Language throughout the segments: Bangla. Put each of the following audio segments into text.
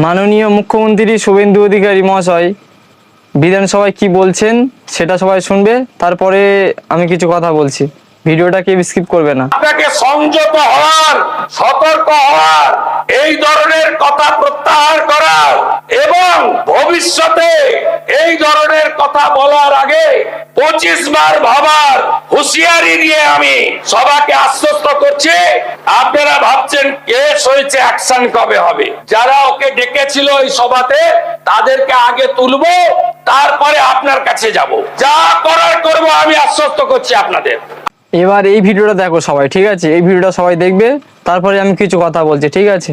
মাননীয় মুখ্যমন্ত্রী শুভেন্দু অধিকারী মহাশয় বিধানসভায় কি বলছেন সেটা সবাই শুনবে, তারপরে আমি কিছু কথা বলছি। ভিডিওটা কেউ স্কিপ করবে না। আপনাকে সংযত হওয়ার, সতর্ক হওয়ার, এই ধরনের কথা প্রত্যাহার করার এবং ভবিষ্যতে এই ধরনের কথা বলার আগে 25 বার ভাবার হুঁশিয়ারি দিয়ে আমি সবাইকে আশ্বস্ত করছি। আপনারা ভাবছেন কেস হয়েছে, অ্যাকশন কবে হবে? যারা ওকে ডেকেছিল এই সভাতে তাদেরকে আগে তুলবো, তারপরে আপনার কাছে যাব। যা করার করব, আমি আশ্বস্ত করছি আপনাদের। এবার এই ভিডিওটা দেখো সবাই, ঠিক আছে? এই ভিডিওটা সবাই দেখবে, তারপরে আমি কিছু কথা বলছি, ঠিক আছে?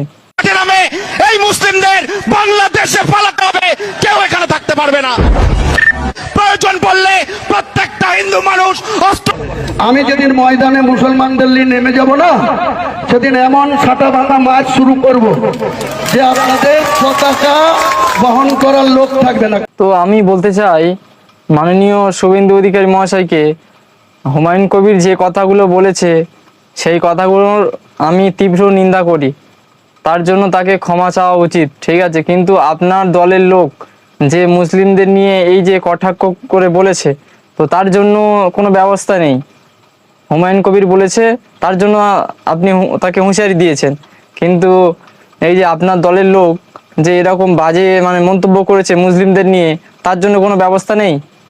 নামে এই মুসলিমদের বাংলাদেশে পালাতে হবে, কেউ এখানে থাকতে পারবে না। প্রয়োজন পড়লে প্রত্যেকটা হিন্দু মানুষ অস্ত্র। আমি যেদিন ময়দানে মুসলমানদের নিয়ে নেমে যাব না, সেদিন এমন ছাটা ভাঙা মাছ শুরু করব যে আপনাদের পতাকা বহন করার লোক থাকবে না। তো আমি বলতে চাই মাননীয় শুভেন্দু অধিকারী মহাশয়কে, হুমায়ুন কবির যে কথাগুলো বলেছে সেই কথাগুলোর আমি তীব্র নিন্দা করি। তার জন্য তাকে ক্ষমা চাওয়া উচিত, ঠিক আছে? কিন্তু আপনার দলের লোক যে মুসলিমদের নিয়ে এই যে কটাক্ষ করে বলেছে, তো তার জন্য কোনো ব্যবস্থা নেই। হুমায়ুন কবির বলেছে, তার জন্য আপনি তাকে হুঁশিয়ারি দিয়েছেন, কিন্তু এই যে আপনার দলের লোক যে এরকম বাজে মন্তব্য করেছে মুসলিমদের নিয়ে, তার জন্য কোনো ব্যবস্থা নেই।